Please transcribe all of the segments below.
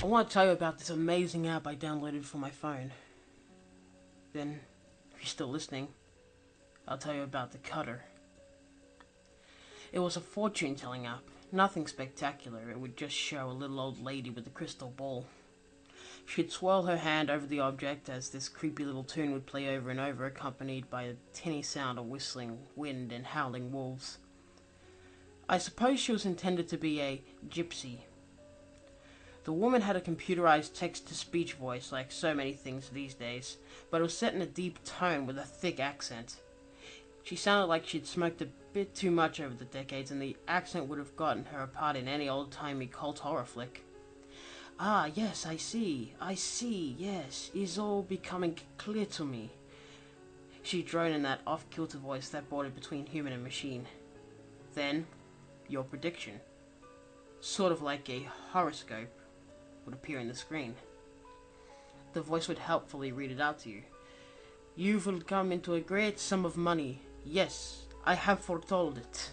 I want to tell you about this amazing app I downloaded for my phone. Then, if you're still listening, I'll tell you about the Cutter. It was a fortune-telling app. Nothing spectacular. It would just show a little old lady with a crystal ball. She'd swirl her hand over the object as this creepy little tune would play over and over, accompanied by a tinny sound of whistling wind and howling wolves. I suppose she was intended to be a gypsy. The woman had a computerized text-to-speech voice, like so many things these days, but it was set in a deep tone with a thick accent. She sounded like she'd smoked a bit too much over the decades, and the accent would have gotten her a part in any old-timey cult horror flick. "Ah, yes, I see, yes, it's all becoming clear to me," she droned in that off-kilter voice that bordered between human and machine. Then, your prediction, sort of like a horoscope, would appear in the screen. The voice would helpfully read it out to you. "You will come into a great sum of money. Yes, I have foretold it."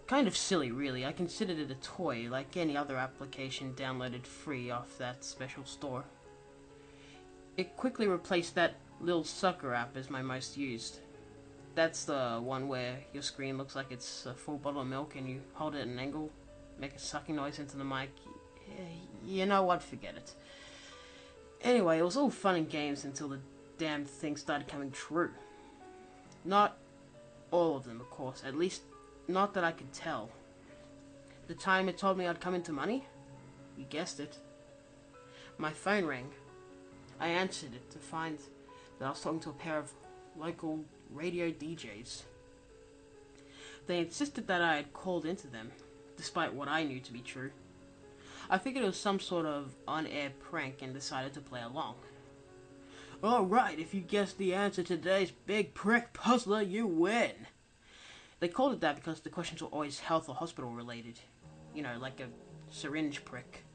Kind of silly, really. I considered it a toy, like any other application downloaded free off that special store. It quickly replaced that Lil Sucker app as my most used. That's the one where your screen looks like it's a full bottle of milk and you hold it at an angle, make a sucking noise into the mic. You know what, forget it. Anyway, it was all fun and games until the damn thing started coming true. Not all of them, of course, at least not that I could tell. The time it told me I'd come into money? You guessed it. My phone rang. I answered it to find that I was talking to a pair of local radio DJs. They insisted that I had called into them, despite what I knew to be true. I figured it was some sort of on-air prank and decided to play along. "Alright, if you guess the answer to today's big prick puzzler, you win." They called it that because the questions were always health or hospital related. You know, like a syringe prick.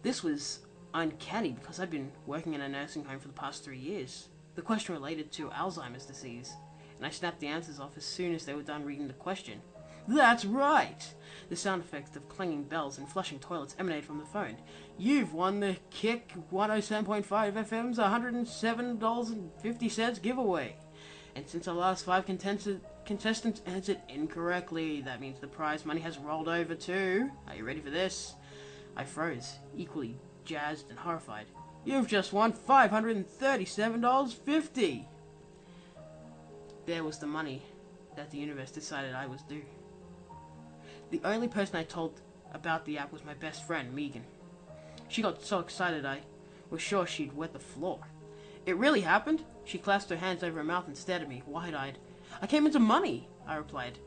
This was uncanny because I'd been working in a nursing home for the past 3 years. The question related to Alzheimer's disease, and I snapped the answers off as soon as they were done reading the question. "That's right!" The sound effects of clanging bells and flushing toilets emanated from the phone. "You've won the Kick 107.5 FM's $107.50 giveaway. And since our last 5 contestants answered incorrectly, that means the prize money has rolled over to..." Are you ready for this? I froze, equally jazzed and horrified. "You've just won $537.50! There was the money that the universe decided I was due. The only person I told about the app was my best friend, Megan. She got so excited I was sure she'd wet the floor. "It really happened?" She clasped her hands over her mouth and stared at me, wide-eyed. "I came into money," I replied.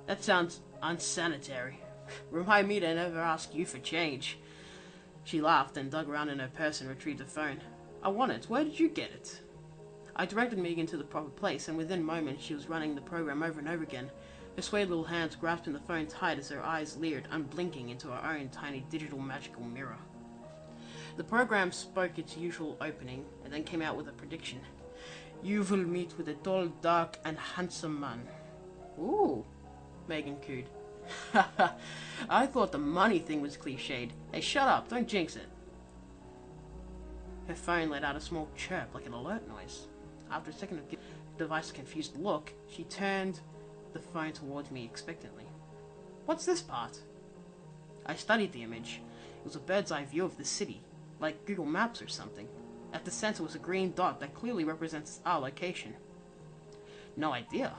"That sounds unsanitary. Remind me to never ask you for change." She laughed and dug around in her purse and retrieved the phone. "I want it. Where did you get it?" I directed Megan to the proper place, and within moments she was running the program over and over again, her swayed little hands grasping the phone tight as her eyes leered, unblinking, into her own tiny digital magical mirror. The program spoke its usual opening, and then came out with a prediction. "You will meet with a tall, dark, and handsome man." "Ooh," Megan cooed. I thought the money thing was cliched. "Hey, shut up, don't jinx it." Her phone let out a small chirp like an alert noise. After a second of giving the device a confused look, she turned the phone towards me expectantly. "What's this part?" I studied the image. It was a bird's eye view of the city, like Google Maps or something. At the center was a green dot that clearly represents our location. "No idea."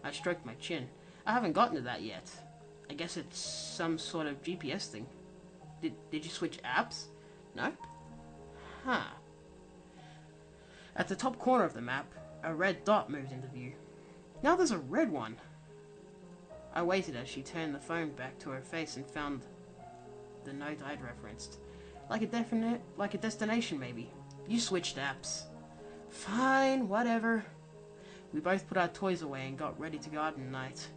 I stroked my chin. "I haven't gotten to that yet. I guess it's some sort of GPS thing." Did you switch apps?" "Nope." "Huh." At the top corner of the map, a red dot moved into view. "Now there's a red one." I waited as she turned the phone back to her face and found the note I'd referenced. Like a destination, maybe. "You switched apps." "Fine, whatever." We both put our toys away and got ready to go out at night.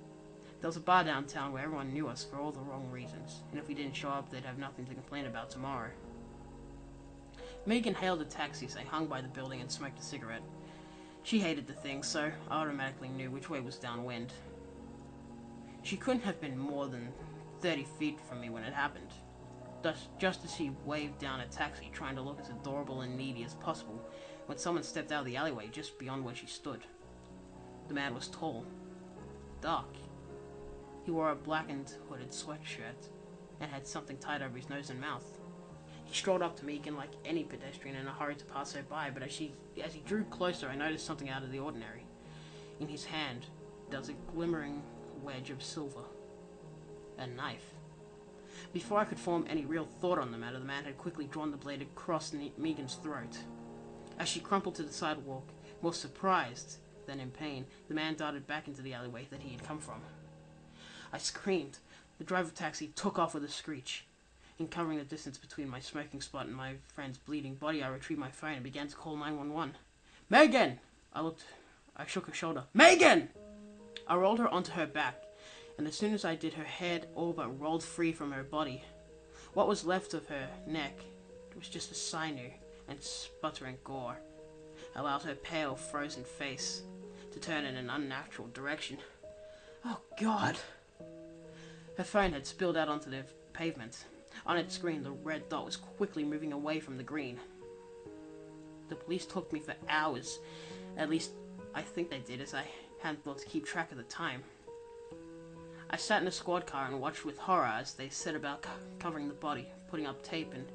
There was a bar downtown where everyone knew us for all the wrong reasons, and if we didn't show up, they'd have nothing to complain about tomorrow. Megan hailed a taxi as I hung by the building and smoked a cigarette. She hated the thing, so I automatically knew which way was downwind. She couldn't have been more than 30 feet from me when it happened. just as he waved down a taxi, trying to look as adorable and needy as possible, when someone stepped out of the alleyway just beyond where she stood. The man was tall, dark. He wore a blackened hooded sweatshirt and had something tied over his nose and mouth. He strolled up to Megan like any pedestrian in a hurry to pass her by, but as he drew closer, I noticed something out of the ordinary. In his hand, there was a glimmering wedge of silver. A knife. Before I could form any real thought on the matter, the man had quickly drawn the blade across Megan's throat. As she crumpled to the sidewalk, more surprised than in pain, the man darted back into the alleyway that he had come from. I screamed. The driver of the taxi took off with a screech. In covering the distance between my smoking spot and my friend's bleeding body, I retrieved my phone and began to call 911. Megan! I shook her shoulder. Megan! I rolled her onto her back, and as soon as I did, her head all but rolled free from her body. What was left of her neck was just a sinew and sputtering gore, allowed her pale, frozen face to turn in an unnatural direction. Oh, God! Her phone had spilled out onto the pavement. On its screen, the red dot was quickly moving away from the green. The police took me for hours. At least, I think they did, as I hadn't thought to keep track of the time. I sat in a squad car and watched with horror as they set about covering the body, putting up tape and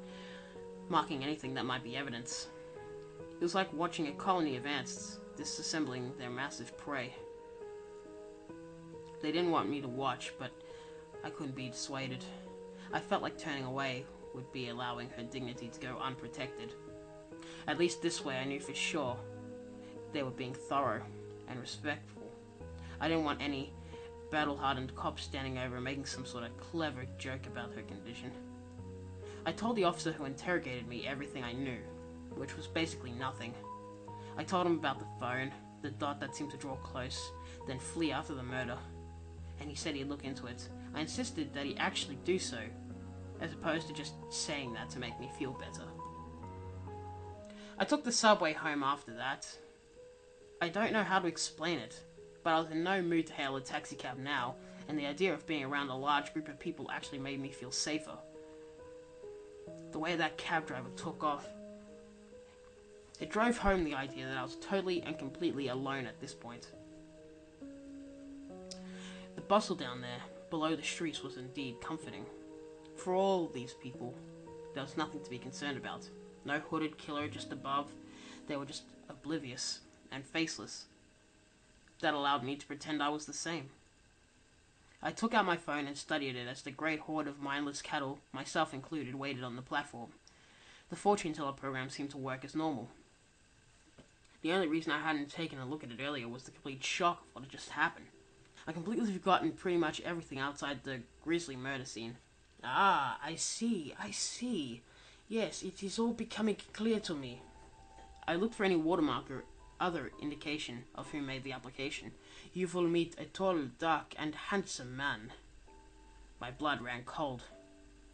marking anything that might be evidence. It was like watching a colony of ants disassembling their massive prey. They didn't want me to watch, but I couldn't be dissuaded. I felt like turning away would be allowing her dignity to go unprotected. At least this way I knew for sure they were being thorough and respectful. I didn't want any battle-hardened cop standing over and making some sort of clever joke about her condition. I told the officer who interrogated me everything I knew, which was basically nothing. I told him about the phone, the dot that seemed to draw close, then flee after the murder, and he said he'd look into it. I insisted that he actually do so, as opposed to just saying that to make me feel better. I took the subway home after that. I don't know how to explain it, but I was in no mood to hail a taxicab now, and the idea of being around a large group of people actually made me feel safer. The way that cab driver took off, it drove home the idea that I was totally and completely alone at this point. The bustle down there, below the streets, was indeed comforting. For all these people, there was nothing to be concerned about. No hooded killer just above. They were just oblivious and faceless. That allowed me to pretend I was the same. I took out my phone and studied it as the great horde of mindless cattle, myself included, waited on the platform. The fortune teller program seemed to work as normal. The only reason I hadn't taken a look at it earlier was the complete shock of what had just happened. I completely forgotten pretty much everything outside the grisly murder scene. Ah, I see. Yes, it is all becoming clear to me. I looked for any watermark or other indication of who made the application. You will meet a tall, dark, and handsome man. My blood ran cold.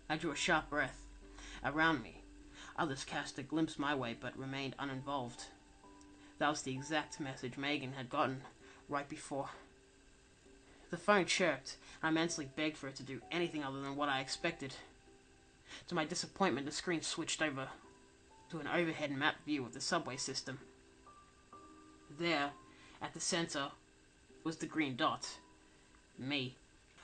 I drew a sharp breath. Around me, others cast a glimpse my way but remained uninvolved. That was the exact message Megan had gotten right before. The phone chirped, and I mentally begged for it to do anything other than what I expected. To my disappointment, the screen switched over to an overhead map view of the subway system. There, at the center, was the green dot. Me.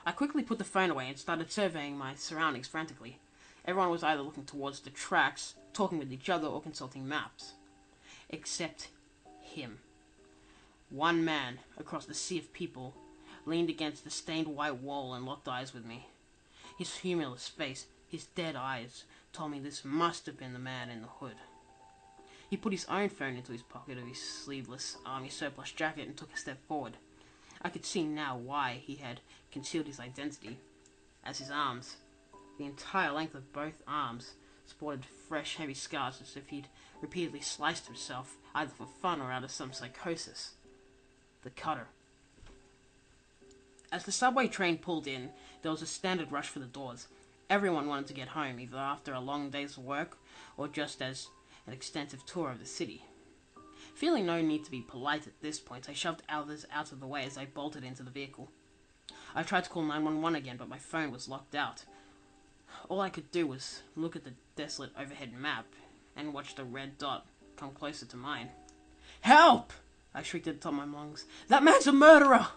I quickly put the phone away and started surveying my surroundings frantically. Everyone was either looking towards the tracks, talking with each other, or consulting maps. Except him. One man, across the sea of people, leaned against the stained white wall and locked eyes with me. His humorless face, his dead eyes, told me this must have been the man in the hood. He put his own phone into his pocket of his sleeveless army surplus jacket and took a step forward. I could see now why he had concealed his identity, as his arms, the entire length of both arms, sported fresh, heavy scars as if he'd repeatedly sliced himself, either for fun or out of some psychosis. The cutter. As the subway train pulled in, there was a standard rush for the doors. Everyone wanted to get home, either after a long day's work or just as an extensive tour of the city. Feeling no need to be polite at this point, I shoved others out of the way as I bolted into the vehicle. I tried to call 911 again, but my phone was locked out. All I could do was look at the desolate overhead map and watch the red dot come closer to mine. "Help!" I shrieked at the top of my lungs. "That man's a murderer!"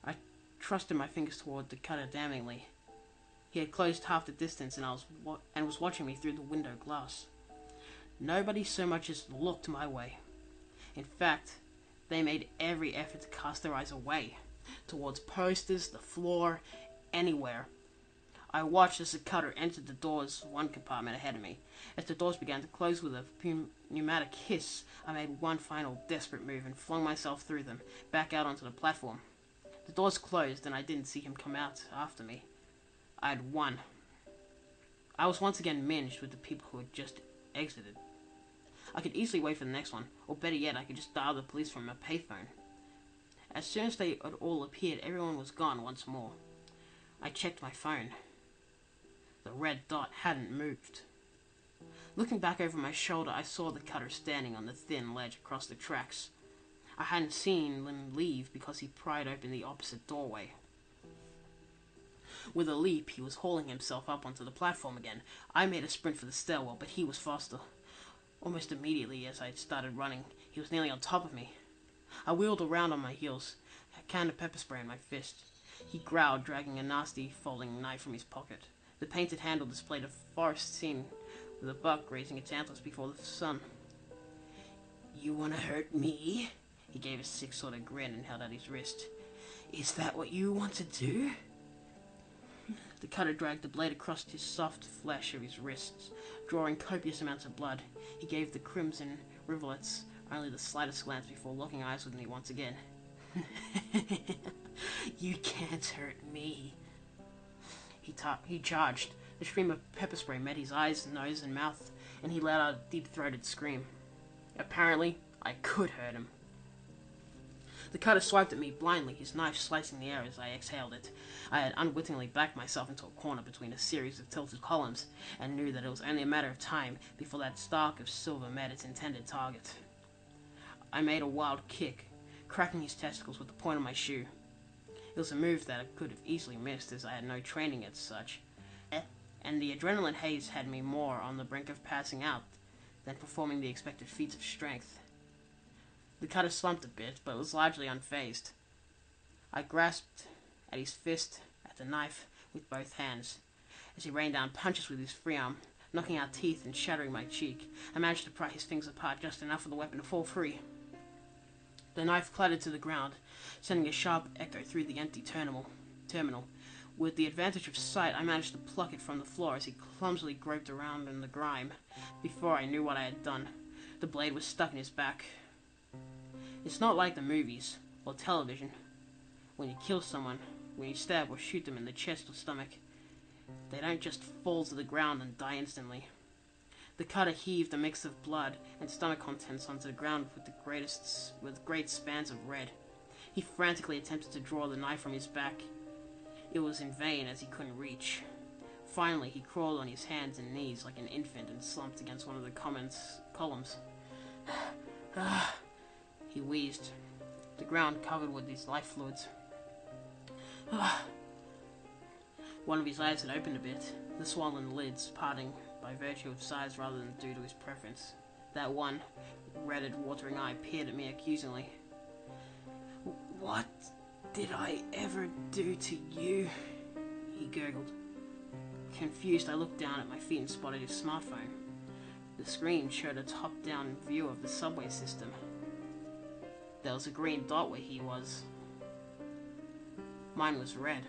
I thrusted my fingers toward the cutter damningly. He had closed half the distance and was watching me through the window glass. Nobody so much as looked my way. In fact, they made every effort to cast their eyes away, towards posters, the floor, anywhere. I watched as the cutter entered the doors one compartment ahead of me. As the doors began to close with a pneumatic hiss, I made one final desperate move and flung myself through them, back out onto the platform. The doors closed and I didn't see him come out after me. I had won. I was once again minged with the people who had just exited. I could easily wait for the next one, or better yet, I could just dial the police from a payphone. As soon as they had all appeared, everyone was gone once more. I checked my phone. The red dot hadn't moved. Looking back over my shoulder, I saw the cutter standing on the thin ledge across the tracks. I hadn't seen him leave because he pried open the opposite doorway. With a leap, he was hauling himself up onto the platform again. I made a sprint for the stairwell, but he was faster. Almost immediately, as I started running, he was nearly on top of me. I wheeled around on my heels, a can of pepper spray in my fist. He growled, dragging a nasty folding knife from his pocket. The painted handle displayed a forest scene with a buck raising its antlers before the sun. "You want to hurt me?" He gave a sick sort of grin and held out his wrist. "Is that what you want to do?" The cutter dragged the blade across his soft flesh of his wrists, drawing copious amounts of blood. He gave the crimson rivulets only the slightest glance before locking eyes with me once again. "You can't hurt me." He charged. The stream of pepper spray met his eyes, nose, and mouth, and he let out a deep-throated scream. Apparently, I could hurt him. The cutter swiped at me blindly, his knife slicing the air as I exhaled it. I had unwittingly backed myself into a corner between a series of tilted columns, and knew that it was only a matter of time before that stalk of silver met its intended target. I made a wild kick, cracking his testicles with the point of my shoe. It was a move that I could have easily missed, as I had no training as such, and the adrenaline haze had me more on the brink of passing out than performing the expected feats of strength. The cutter slumped a bit, but was largely unfazed. I grasped at his fist, at the knife, with both hands. As he rained down punches with his free arm, knocking out teeth and shattering my cheek, I managed to pry his fingers apart just enough for the weapon to fall free. The knife clattered to the ground, sending a sharp echo through the empty terminal. With the advantage of sight, I managed to pluck it from the floor as he clumsily groped around in the grime. Before I knew what I had done, the blade was stuck in his back. It's not like the movies, or television. When you kill someone, when you stab or shoot them in the chest or stomach, they don't just fall to the ground and die instantly. The cutter heaved a mix of blood and stomach contents onto the ground with great spans of red. He frantically attempted to draw the knife from his back. It was in vain, as he couldn't reach. Finally, he crawled on his hands and knees like an infant and slumped against one of the columns. He wheezed, the ground covered with his life fluids. One of his eyes had opened a bit, the swollen lids parting by virtue of size rather than due to his preference. That one reddened, watering eye peered at me accusingly. "What did I ever do to you?" he gurgled. Confused, I looked down at my feet and spotted his smartphone. The screen showed a top-down view of the subway system. There was a green dot where he was. Mine was red.